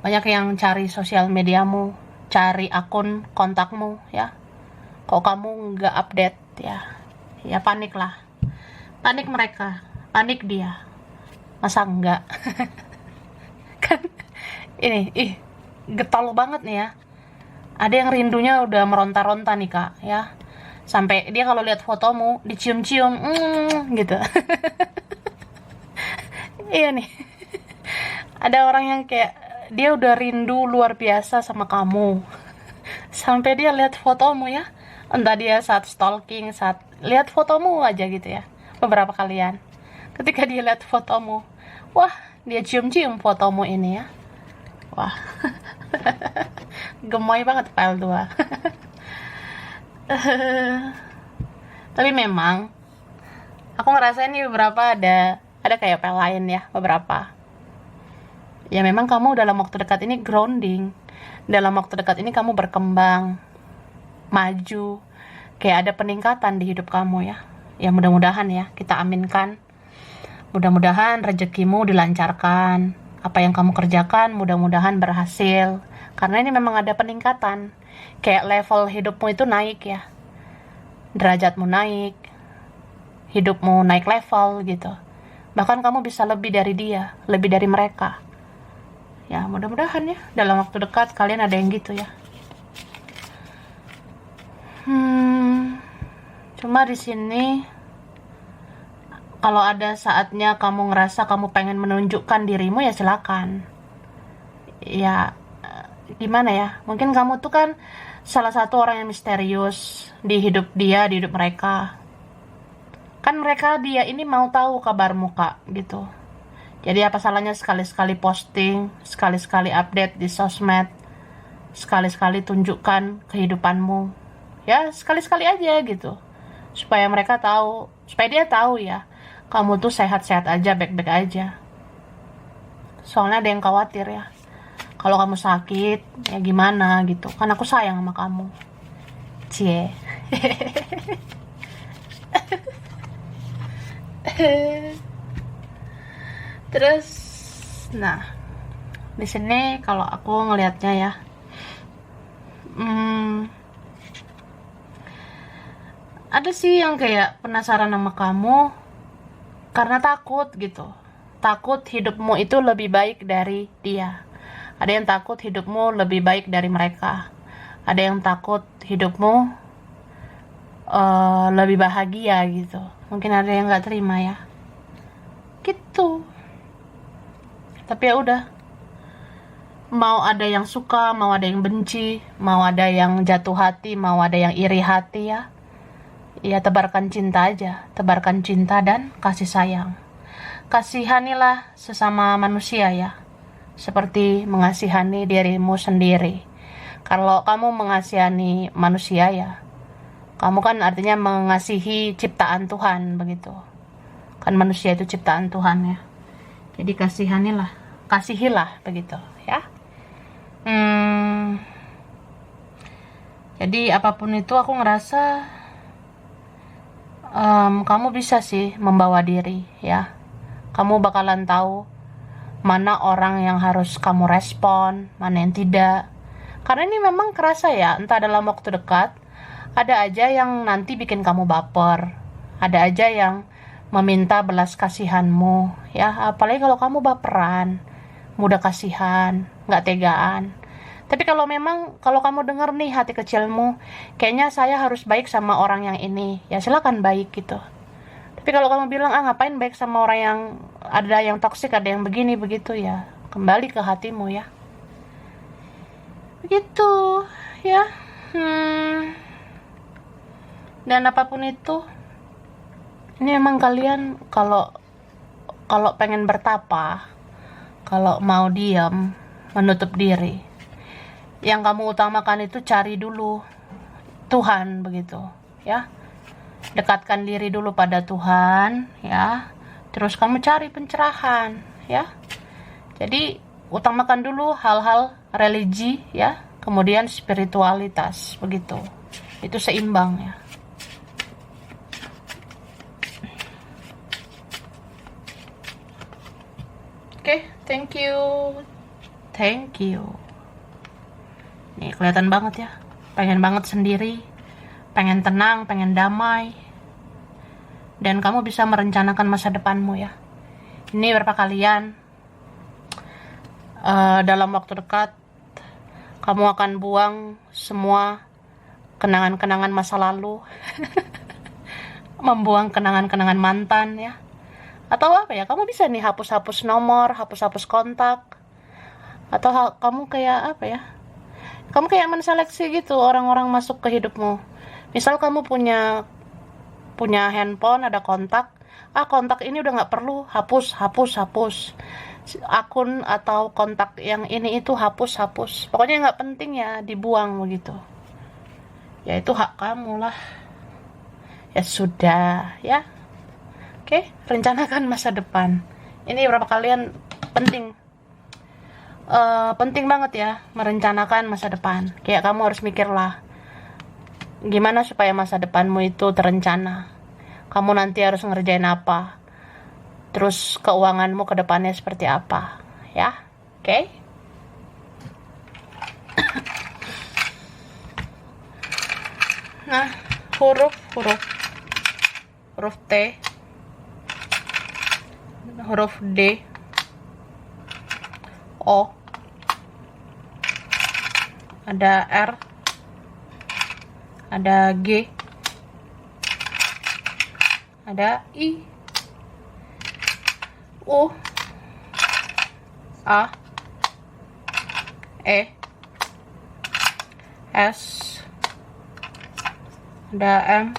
A: Banyak yang cari sosial mediamu, cari akun kontakmu ya. Kok kamu nggak update ya. Ya panik lah. Panik mereka, panik dia. Masa enggak? Kan ini getol banget nih ya. Ada yang rindunya udah meronta-ronta nih kak ya. Sampai dia kalau lihat fotomu dicium-cium gitu. Iya nih. Ada orang yang kayak dia udah rindu luar biasa sama kamu. Sampai dia lihat fotomu ya. Entah dia saat stalking, saat lihat fotomu aja gitu ya. Beberapa kalian. Ketika dia lihat fotomu, wah, dia cium-cium fotomu ini ya. Wah. Gemoy banget file 2. Tapi memang aku ngerasa ini beberapa ada kayak file lain ya, beberapa. Ya memang kamu dalam waktu dekat ini grounding. Dalam waktu dekat ini kamu berkembang, maju, kayak ada peningkatan di hidup kamu ya. Ya mudah-mudahan ya, kita aminkan. Mudah-mudahan rezekimu dilancarkan. Apa yang kamu kerjakan mudah-mudahan berhasil. Karena ini memang ada peningkatan. Kayak level hidupmu itu naik ya. Derajatmu naik. Hidupmu naik level gitu. Bahkan kamu bisa lebih dari dia, lebih dari mereka. Ya mudah-mudahan ya, dalam waktu dekat kalian ada yang gitu ya. Cuma di sini Kalau ada saatnya kamu ngerasa kamu pengen menunjukkan dirimu, ya silakan. Ya, gimana ya? Mungkin kamu tuh kan salah satu orang yang misterius di hidup dia, di hidup mereka. Kan dia ini mau tahu kabarmu, Kak, gitu. Jadi apa salahnya sekali-sekali posting, sekali-sekali update di sosmed, sekali-sekali tunjukkan kehidupanmu. Ya, sekali-sekali aja gitu. Supaya mereka tahu, supaya dia tahu ya, kamu tuh sehat-sehat aja, baik-baik aja. Soalnya ada yang khawatir ya. Kalau kamu sakit, ya gimana gitu. Kan aku sayang sama kamu. Cie. Terus, nah, di sini kalau aku ngelihatnya ya, ada sih yang kayak penasaran sama kamu karena takut gitu. Takut hidupmu itu lebih baik dari dia. Ada yang takut hidupmu lebih baik dari mereka. Ada yang takut hidupmu lebih bahagia gitu. Mungkin ada yang nggak terima ya. Gitu. Tapi ya udah. Mau ada yang suka, mau ada yang benci, mau ada yang jatuh hati, mau ada yang iri hati ya. Ya tebarkan cinta aja, tebarkan cinta dan kasih sayang. Kasihanilah sesama manusia ya, seperti mengasihani dirimu sendiri. Kalau kamu mengasihani manusia ya, kamu kan artinya mengasihi ciptaan Tuhan begitu. Kan manusia itu ciptaan Tuhan ya. Jadi kasihilah begitu ya. Jadi apapun itu aku ngerasa kamu bisa sih membawa diri ya. Kamu bakalan tahu mana orang yang harus kamu respon, mana yang tidak. Karena ini memang kerasa ya, entah dalam waktu dekat, ada aja yang nanti bikin kamu baper. Ada aja yang meminta belas kasihanmu ya, apalagi kalau kamu baperan, mudah kasihan, nggak tegaan. Tapi kalau kamu dengar nih hati kecilmu, kayaknya saya harus baik sama orang yang ini, ya silakan baik gitu. Tapi kalau kamu bilang, ngapain baik sama orang yang ada yang toksik, ada yang begini begitu, ya kembali ke hatimu ya. Begitu ya. Dan apapun itu, ini emang kalian kalau pengen bertapa, kalau mau diam, menutup diri, yang kamu utamakan itu cari dulu Tuhan begitu ya. Dekatkan diri dulu pada Tuhan ya. Terus kamu cari pencerahan ya. Jadi utamakan dulu hal-hal religi ya, kemudian spiritualitas begitu. Itu seimbang ya. Oke, thank you. Thank you. Nih kelihatan banget ya, pengen banget sendiri, pengen tenang, pengen damai. Dan kamu bisa merencanakan masa depanmu ya. Ini berapa kalian dalam waktu dekat kamu akan buang semua kenangan-kenangan masa lalu. Membuang kenangan-kenangan mantan ya. Atau apa ya, kamu bisa nih hapus-hapus nomor, hapus-hapus kontak. Atau kamu kayak apa ya, kamu kayak menseleksi gitu orang-orang masuk ke hidupmu. Misal kamu punya handphone, ada kontak. Kontak ini udah nggak perlu, hapus. Akun atau kontak yang ini itu hapus. Pokoknya nggak penting ya, dibuang begitu. Ya itu hak kamu lah. Ya sudah ya. Oke, rencanakan masa depan. Ini berapa kalian penting. Penting banget ya merencanakan masa depan. Kayak kamu harus mikir lah, gimana supaya masa depanmu itu terencana. Kamu nanti harus ngerjain apa, terus keuanganmu ke depannya seperti apa ya. Oke? Nah, huruf T, huruf D, O, ada R, ada G, ada I, U, A, E, S, ada M,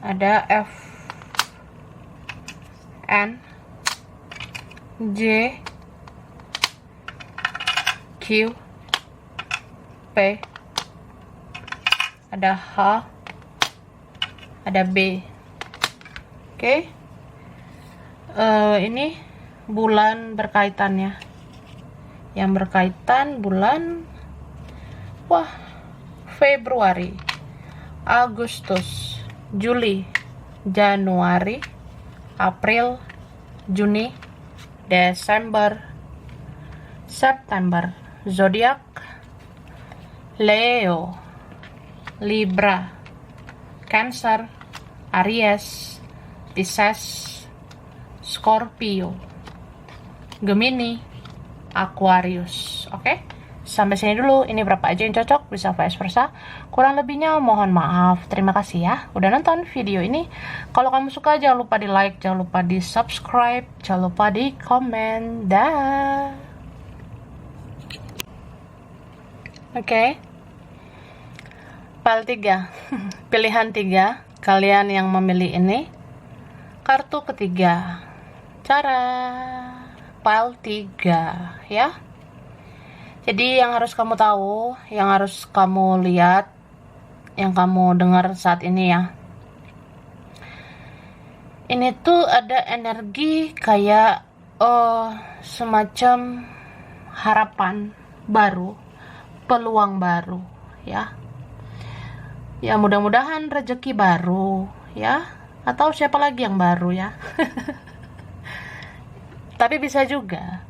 A: ada F, N, J, Q, P, ada H, ada B. Oke. Ini bulan berkaitannya. Yang berkaitan bulan, wah, Februari, Agustus, Juli, Januari, April, Juni, Desember, September. Zodiak Leo, Libra, Cancer, Aries, Pisces, Scorpio, Gemini, Aquarius. Oke, sampai sini dulu. Ini berapa aja yang cocok, bisa vice versa. Kurang lebihnya mohon maaf. Terima kasih ya udah nonton video ini. Kalau kamu suka, jangan lupa di like, jangan lupa di subscribe, jangan lupa di komen. Dah. Oke. File 3. Pilihan 3. Kalian yang memilih ini. Kartu ketiga. Cara file 3 ya. Jadi yang harus kamu tahu, yang harus kamu lihat, yang kamu dengar saat ini ya. Ini tuh ada energi kayak semacam harapan baru, peluang baru ya. Ya mudah-mudahan rezeki baru ya, atau siapa lagi yang baru ya. Tapi bisa juga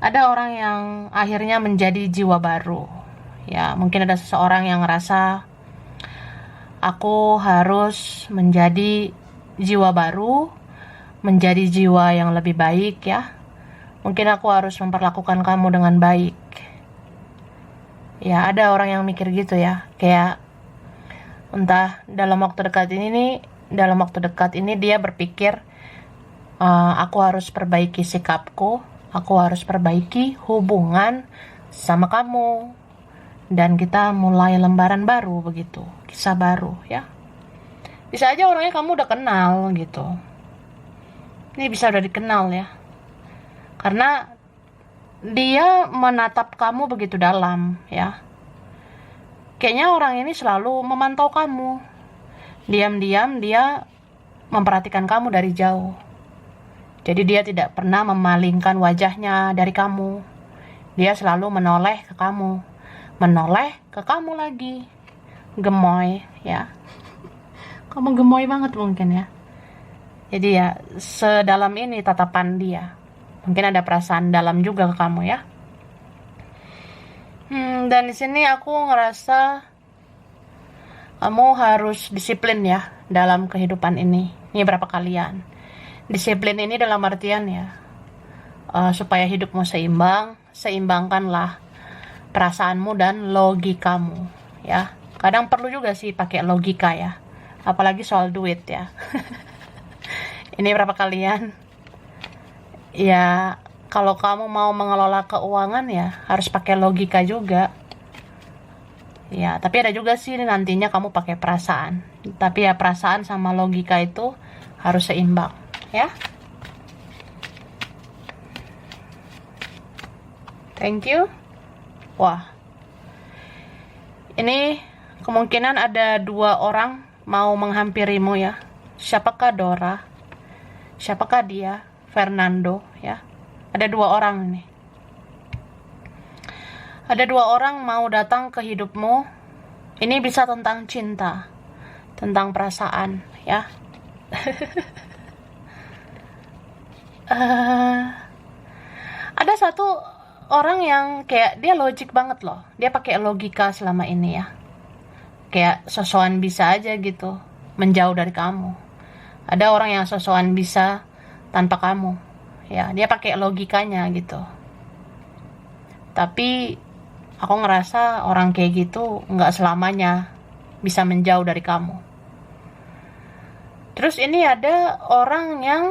A: ada orang yang akhirnya menjadi jiwa baru ya. Mungkin ada seseorang yang ngerasa aku harus menjadi jiwa baru, menjadi jiwa yang lebih baik ya. Mungkin aku harus memperlakukan kamu dengan baik ya. Ada orang yang mikir gitu ya, kayak entah dalam waktu dekat ini dia berpikir, aku harus perbaiki sikapku, aku harus perbaiki hubungan sama kamu, dan kita mulai lembaran baru begitu, kisah baru ya. Bisa aja orangnya kamu udah kenal gitu. Ini bisa udah dikenal ya, karena dia menatap kamu begitu dalam ya. Kayaknya orang ini selalu memantau kamu. Diam-diam dia memperhatikan kamu dari jauh. Jadi dia tidak pernah memalingkan wajahnya dari kamu. Dia selalu menoleh ke kamu. Menoleh ke kamu lagi. Gemoy ya. Kamu gemoy banget mungkin ya. Jadi ya, sedalam ini tatapan dia. Mungkin ada perasaan dalam juga ke kamu ya. Dan di sini aku ngerasa kamu harus disiplin ya dalam kehidupan ini. Ini berapa kalian? Disiplin ini dalam artian ya, supaya hidupmu seimbang, seimbangkanlah perasaanmu dan logikamu ya. Kadang perlu juga sih pakai logika ya, apalagi soal duit ya. Ini berapa kalian? Ya, kalau kamu mau mengelola keuangan ya harus pakai logika juga. Ya, tapi ada juga sih nantinya kamu pakai perasaan. Tapi ya perasaan sama logika itu harus seimbang, ya. Thank you. Wah. Ini kemungkinan ada 2 orang mau menghampirimu ya. Siapakah Dora? Siapakah dia? Fernando ya. Ada 2 orang ini. Ada 2 orang mau datang ke hidupmu. Ini bisa tentang cinta, tentang perasaan, ya. Ada satu orang yang kayak dia logik banget loh. Dia pakai logika selama ini ya. Kayak sosokan bisa aja gitu menjauh dari kamu. Ada orang yang sosokan bisa tanpa kamu. Ya, dia pakai logikanya gitu. Tapi aku ngerasa orang kayak gitu nggak selamanya bisa menjauh dari kamu. Terus ini ada orang yang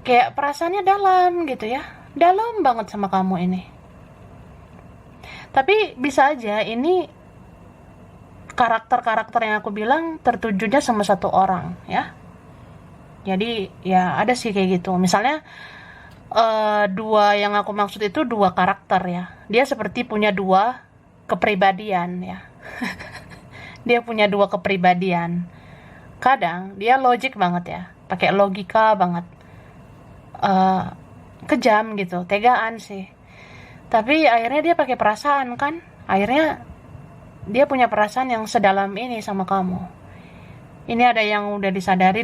A: kayak perasaannya dalam gitu ya, dalam banget sama kamu ini. Tapi bisa aja ini karakter-karakter yang aku bilang tertujunya sama satu orang ya. Jadi ya ada sih kayak gitu. Misalnya dua yang aku maksud itu dua karakter ya. Dia seperti punya dua kepribadian ya. Dia punya dua kepribadian. Kadang dia logik banget ya, pakai logika banget. eh Kejam gitu, tegaan sih. Tapi akhirnya dia pakai perasaan kan. Akhirnya dia punya perasaan yang sedalam ini sama kamu. Ini ada yang udah disadari,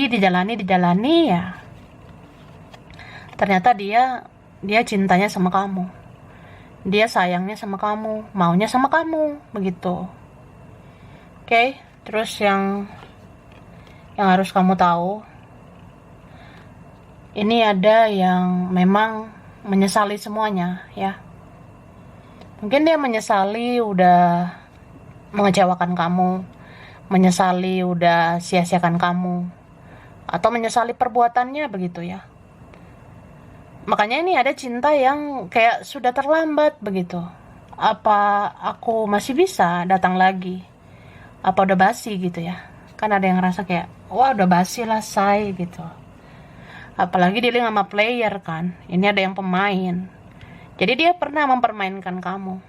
A: dijalani ya. Ternyata dia cintanya sama kamu. Dia sayangnya sama kamu, maunya sama kamu, begitu. Oke, terus yang harus kamu tahu, ini ada yang memang menyesali semuanya ya. Mungkin dia menyesali udah mengecewakan kamu, menyesali udah sia-siakan kamu, atau menyesali perbuatannya begitu ya. Makanya ini ada cinta yang kayak sudah terlambat begitu. Apa aku masih bisa datang lagi? Apa udah basi gitu ya? Kan ada yang ngerasa kayak, wah udah basi lah say gitu. Apalagi dia sama player kan. Ini ada yang pemain. Jadi dia pernah mempermainkan kamu.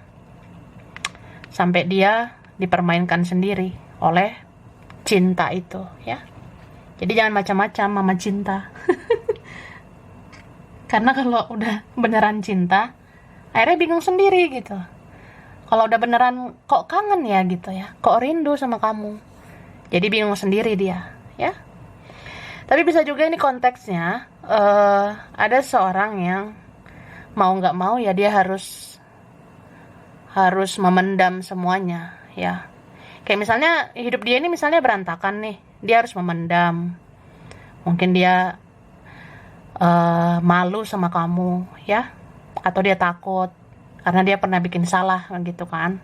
A: Sampai dia dipermainkan sendiri oleh cinta itu ya. Jadi jangan macam-macam mama cinta. Karena kalau udah beneran cinta, akhirnya bingung sendiri gitu. Kalau udah beneran kok kangen ya gitu ya, kok rindu sama kamu. Jadi bingung sendiri dia, ya. Tapi bisa juga ini konteksnya, ada seorang yang mau nggak mau ya dia harus memendam semuanya, ya. Kayak misalnya hidup dia ini misalnya berantakan nih, dia harus memendam. Mungkin dia malu sama kamu ya, atau dia takut karena dia pernah bikin salah gitu kan.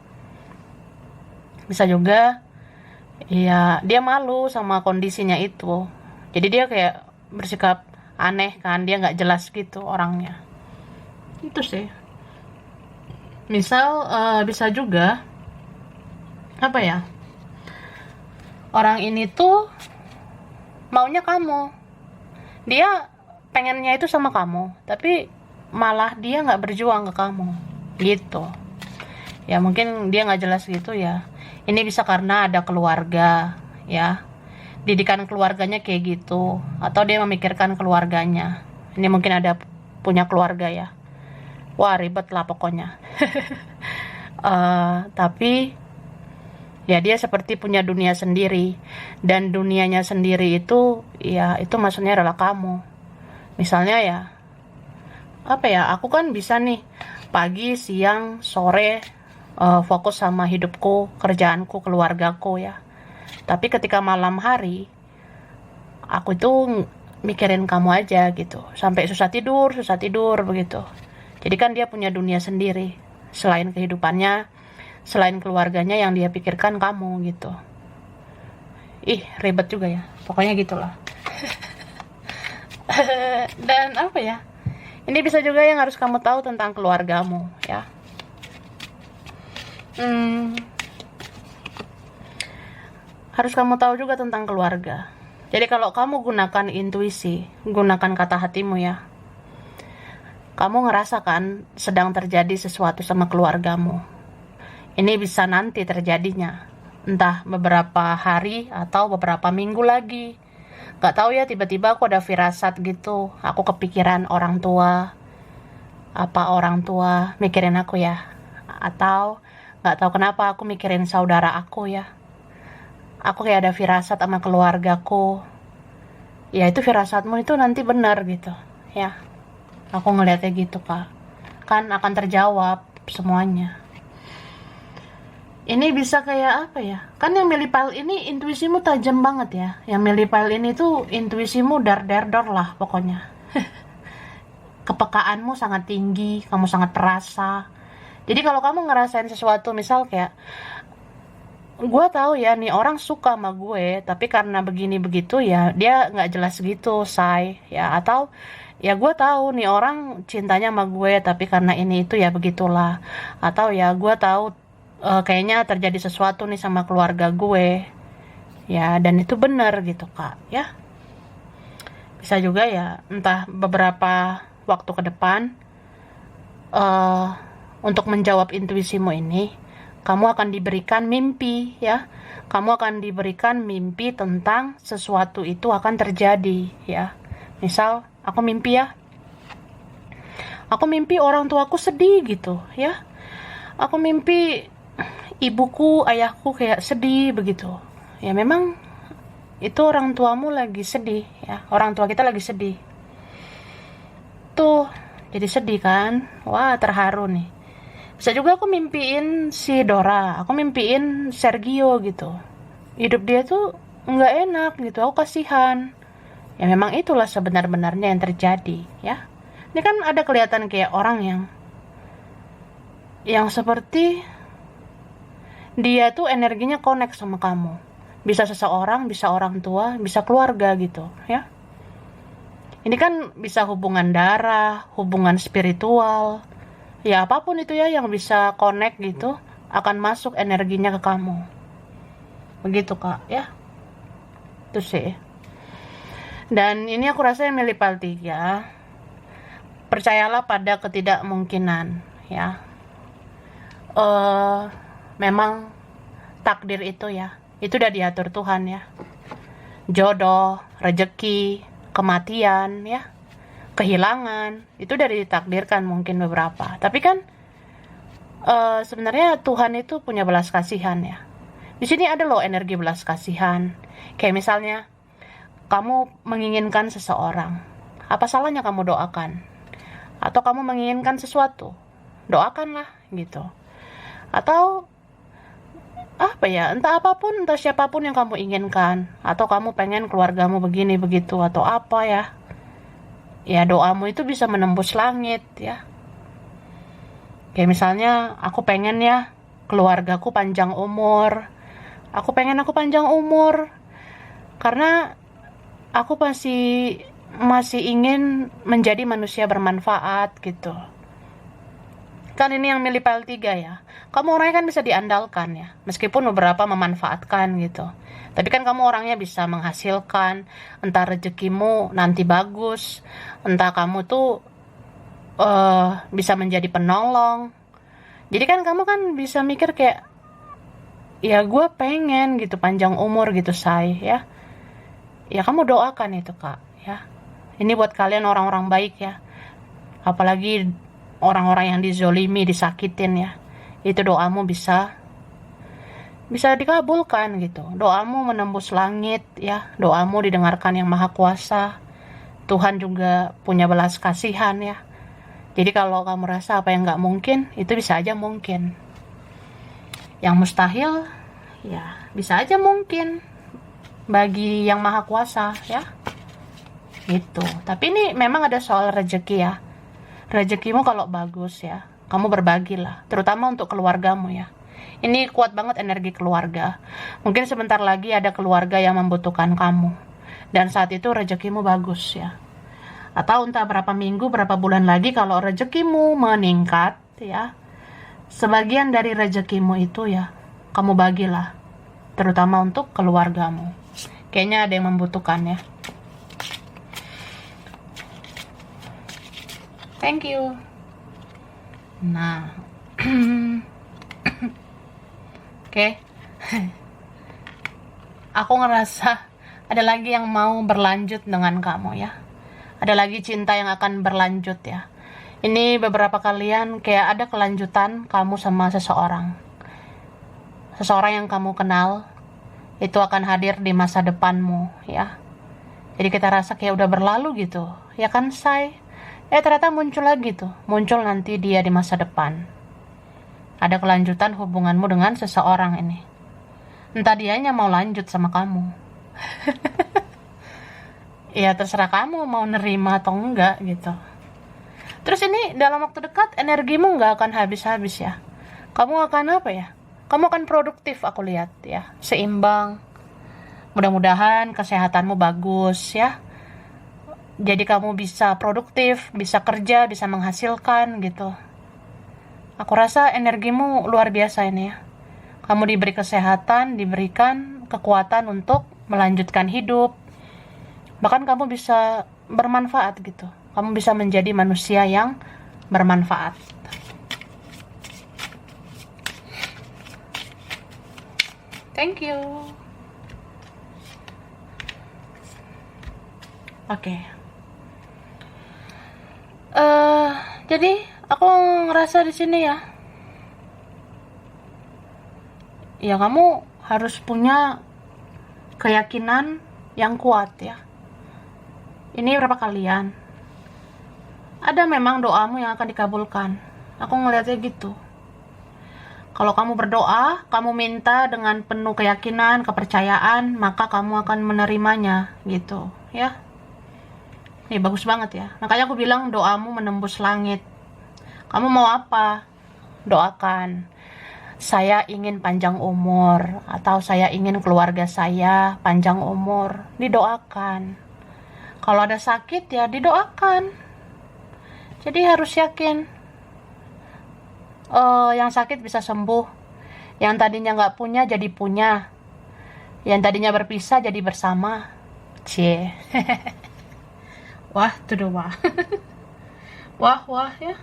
A: Bisa juga ya dia malu sama kondisinya itu, jadi dia kayak bersikap aneh kan, dia nggak jelas gitu orangnya. Itu sih. Misal bisa juga apa ya, orang ini tuh maunya kamu, dia pengennya itu sama kamu, tapi malah dia nggak berjuang ke kamu gitu ya. Mungkin dia nggak jelas gitu ya. Ini bisa karena ada keluarga ya, didikan keluarganya kayak gitu, atau dia memikirkan keluarganya. Ini mungkin ada punya keluarga ya, wah ribet lah pokoknya. Tapi ya dia seperti punya dunia sendiri, dan dunianya sendiri itu ya itu maksudnya adalah kamu. Misalnya ya, apa ya, aku kan bisa nih pagi, siang, sore fokus sama hidupku, kerjaanku, keluargaku ya. Tapi ketika malam hari, aku itu mikirin kamu aja gitu, sampai susah tidur begitu. Jadi kan dia punya dunia sendiri, selain kehidupannya, selain keluarganya yang dia pikirkan kamu gitu. Ih, ribet juga ya, pokoknya gitulah. Dan apa ya, ini bisa juga yang harus kamu tahu tentang keluargamu ya. Harus kamu tahu juga tentang keluarga. Jadi kalau kamu gunakan intuisi, gunakan kata hatimu ya, kamu ngerasakan sedang terjadi sesuatu sama keluargamu. Ini bisa nanti terjadinya, entah beberapa hari atau beberapa minggu lagi. Gak tahu ya, tiba-tiba aku ada firasat gitu, aku kepikiran orang tua, apa orang tua mikirin aku ya, atau gak tahu kenapa aku mikirin saudara aku ya. Aku kayak ada firasat sama keluargaku. Ya itu firasatmu itu nanti benar gitu ya. Aku ngeliatnya gitu kak, kan akan terjawab semuanya. Ini bisa kayak apa ya, kan yang milih file ini intuisimu tajam banget ya. Yang milih file ini tuh intuisimu dar lah pokoknya. Kepekaanmu sangat tinggi, kamu sangat perasa. Jadi kalau kamu ngerasain sesuatu, misal kayak gue tahu ya nih orang suka sama gue, tapi karena begini begitu ya dia nggak jelas gitu, say ya. Atau ya gue tahu nih orang cintanya sama gue, tapi karena ini itu ya begitulah. Atau ya gue tahu kayaknya terjadi sesuatu nih sama keluarga gue, ya, dan itu benar gitu kak, ya. Bisa juga ya entah beberapa waktu ke depan, eh untuk menjawab intuisimu ini, kamu akan diberikan mimpi, ya. Kamu akan diberikan mimpi tentang sesuatu itu akan terjadi, ya. Misal, aku mimpi ya. Aku mimpi orang tuaku sedih gitu, ya. Aku mimpi ibuku, ayahku kayak sedih begitu. Ya memang itu orang tuamu lagi sedih, ya. Orang tua kita lagi sedih. Tuh, jadi sedih kan? Wah, terharu nih. Bisa juga aku mimpiin si Dora, aku mimpiin Sergio gitu. Hidup dia tuh nggak enak gitu, aku kasihan. Ya memang itulah sebenar-benarnya yang terjadi, ya. Ini kan ada kelihatan kayak orang yang seperti dia tuh energinya connect sama kamu. Bisa seseorang, bisa orang tua, bisa keluarga gitu, ya. Ini kan bisa hubungan darah, hubungan spiritual. Ya apapun itu ya yang bisa connect gitu, akan masuk energinya ke kamu. Begitu kak, ya. Itu sih. Dan ini aku rasa yang milih pal 3, percayalah pada ketidakmungkinan, ya. Memang takdir itu ya, itu udah diatur Tuhan ya. Jodoh, rejeki, kematian ya, kehilangan, itu dari ditakdirkan mungkin beberapa. Tapi kan sebenarnya Tuhan itu punya belas kasihan ya. Di sini ada loh energi belas kasihan. Kayak misalnya kamu menginginkan seseorang, apa salahnya kamu doakan? Atau kamu menginginkan sesuatu, doakanlah gitu. Atau apa ya, entah apapun, entah siapapun yang kamu inginkan, atau kamu pengen keluargamu begini begitu atau apa ya. Ya doamu itu bisa menembus langit ya. Kayak misalnya aku pengen ya keluargaku panjang umur. Aku panjang umur karena aku masih ingin menjadi manusia bermanfaat gitu. Kan ini yang milih pil 3 ya. Kamu orangnya kan bisa diandalkan ya. Meskipun beberapa memanfaatkan gitu. Tapi kan kamu orangnya bisa menghasilkan. Entah rezekimu nanti bagus, entah kamu tuh bisa menjadi penolong. Jadi kan kamu kan bisa mikir kayak, ya gue pengen gitu panjang umur gitu say ya. Ya kamu doakan itu kak ya. Ini buat kalian orang-orang baik ya. Apalagi orang-orang yang dizolimi, disakitin ya. Itu doamu bisa dikabulkan gitu. Doamu menembus langit ya. Doamu didengarkan yang maha kuasa. Tuhan juga punya belas kasihan ya. Jadi kalau kamu rasa apa yang gak mungkin, itu bisa aja mungkin. Yang mustahil, ya bisa aja mungkin bagi yang maha kuasa ya. Gitu. Tapi ini memang ada soal rezeki ya. Rezekimu kalau bagus ya, kamu berbagilah, terutama untuk keluargamu ya. Ini kuat banget energi keluarga. Mungkin sebentar lagi ada keluarga yang membutuhkan kamu. Dan saat itu rezekimu bagus ya. Atau entah berapa minggu, berapa bulan lagi kalau rezekimu meningkat ya. Sebagian dari rezekimu itu ya, kamu bagilah. Terutama untuk keluargamu. Kayaknya ada yang membutuhkan ya. Thank you. Nah. Oke. Aku ngerasa ada lagi yang mau berlanjut dengan kamu ya. Ada lagi cinta yang akan berlanjut ya. Ini beberapa kalian kayak ada kelanjutan kamu sama seseorang. Seseorang yang kamu kenal itu akan hadir di masa depanmu ya. Jadi kita rasa kayak udah berlalu gitu. Ya kan say? Ternyata muncul lagi tuh. Muncul nanti dia di masa depan. Ada kelanjutan hubunganmu dengan seseorang ini. Entah dianya mau lanjut sama kamu. Ya terserah kamu mau nerima atau enggak gitu. Terus ini dalam waktu dekat energimu nggak akan habis-habis ya. Kamu akan apa ya? kamu akan produktif, aku lihat ya, seimbang. Mudah-mudahan kesehatanmu bagus ya. Jadi kamu bisa produktif, bisa kerja, bisa menghasilkan gitu. Aku rasa energimu luar biasa ini ya. Kamu diberi kesehatan, diberikan kekuatan untuk melanjutkan hidup. Bahkan kamu bisa bermanfaat gitu. Kamu bisa menjadi manusia yang bermanfaat. Thank you. Oke. Jadi aku ngerasa di sini ya. Ya kamu harus punya keyakinan yang kuat ya. Ini berapa kalian? Ada memang doamu yang akan dikabulkan. Aku ngeliatnya gitu. Kalau kamu berdoa, kamu minta dengan penuh keyakinan, kepercayaan, maka kamu akan menerimanya gitu ya. Ini bagus banget ya. Makanya aku bilang doamu menembus langit. Kamu mau apa? Doakan. Saya ingin panjang umur, atau saya ingin keluarga saya panjang umur. Didoakan. Kalau ada sakit ya didoakan. Jadi harus yakin. Yang sakit bisa sembuh. Yang tadinya nggak punya jadi punya. Yang tadinya berpisah jadi bersama. Cie. Wah, tuh doa. Wah. Wah ya.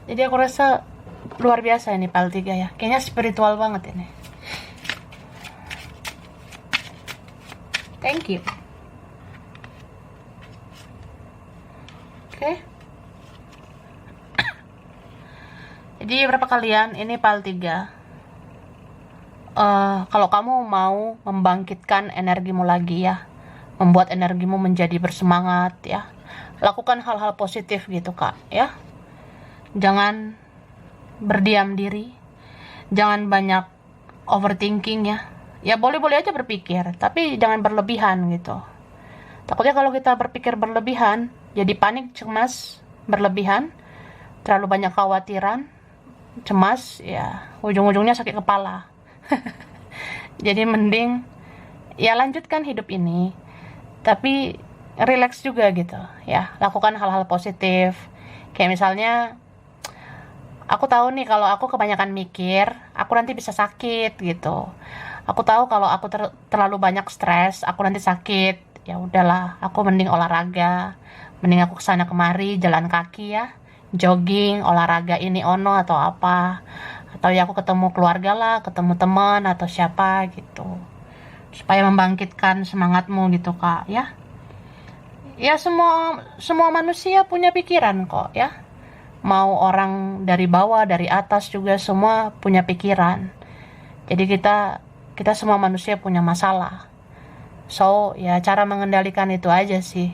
A: Jadi aku rasa luar biasa ini PAL 3 ya. Kayaknya spiritual banget ini. Thank you. Oke. Jadi berapa kalian ini PAL 3? Kalau kamu mau membangkitkan energimu lagi ya, membuat energimu menjadi bersemangat ya, lakukan hal-hal positif gitu kak ya. Jangan berdiam diri, jangan banyak overthinking ya. Ya boleh-boleh aja berpikir, tapi jangan berlebihan gitu. Takutnya kalau kita berpikir berlebihan, jadi panik, cemas, berlebihan, terlalu banyak khawatiran, cemas, ya ujung-ujungnya sakit kepala. Jadi mending ya lanjutkan hidup ini, tapi relax juga gitu ya. Lakukan hal-hal positif. Kayak misalnya, aku tahu nih kalau aku kebanyakan mikir, aku nanti bisa sakit gitu. Aku tahu kalau aku terlalu banyak stres, aku nanti sakit. Ya udahlah, aku mending olahraga. Mending aku kesana kemari, jalan kaki ya, jogging, olahraga ini ono atau apa. Atau ya aku ketemu keluarga lah, ketemu teman atau siapa gitu, supaya membangkitkan semangatmu gitu kak ya. Ya semua manusia punya pikiran kok ya. Mau orang dari bawah, dari atas juga semua punya pikiran. Jadi kita semua manusia punya masalah. So ya cara mengendalikan itu aja sih.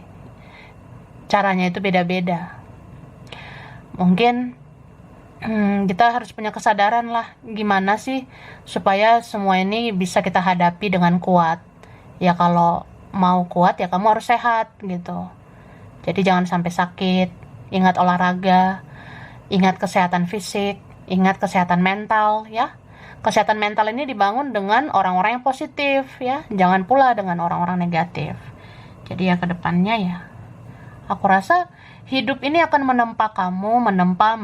A: Caranya itu beda-beda. Mungkin kita harus punya kesadaran lah gimana sih supaya semua ini bisa kita hadapi dengan kuat. Ya kalau mau kuat ya kamu harus sehat gitu. Jadi jangan sampai sakit. Ingat olahraga, ingat kesehatan fisik, ingat kesehatan mental ya. Kesehatan mental ini dibangun dengan orang-orang yang positif ya. Jangan pula dengan orang-orang negatif. Jadi ya kedepannya ya, aku rasa hidup ini akan menempa kamu, menempa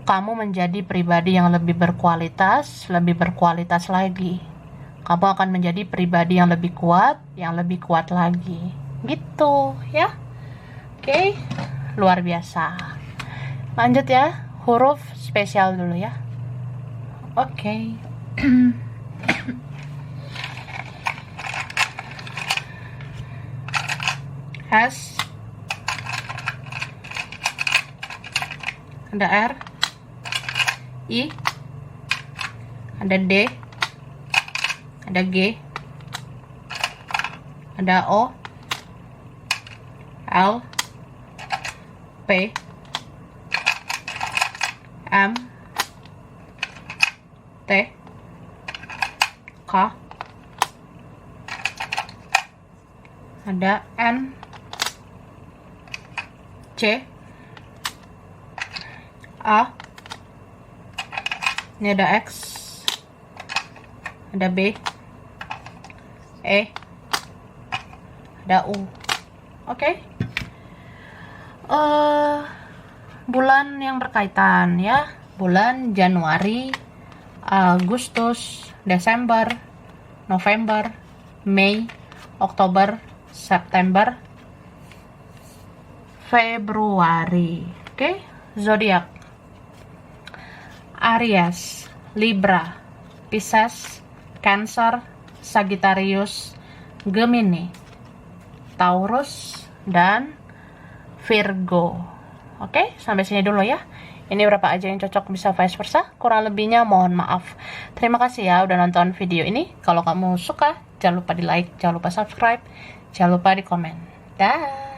A: kamu menjadi pribadi yang lebih berkualitas lagi. Kamu akan menjadi pribadi yang lebih kuat lagi. Gitu ya. Oke, luar biasa. Lanjut ya, huruf spesial dulu ya. Oke. S, ada R, I, ada D, ada G, ada O, L, P, M, T, K, ada N, C, A. Ini ada X. Ada B. E. Ada U. Oke. Bulan yang berkaitan ya. Bulan Januari, Agustus, Desember, November, Mei, Oktober, September, Februari. Oke, zodiak. Aries, Libra, Pisces, Cancer, Sagittarius, Gemini, Taurus, dan Virgo. Oke, sampai sini dulu ya. Ini berapa aja yang cocok, bisa vice versa. Kurang lebihnya mohon maaf. Terima kasih ya udah nonton video ini. Kalau kamu suka, jangan lupa di like, jangan lupa subscribe, jangan lupa di komen. Dah.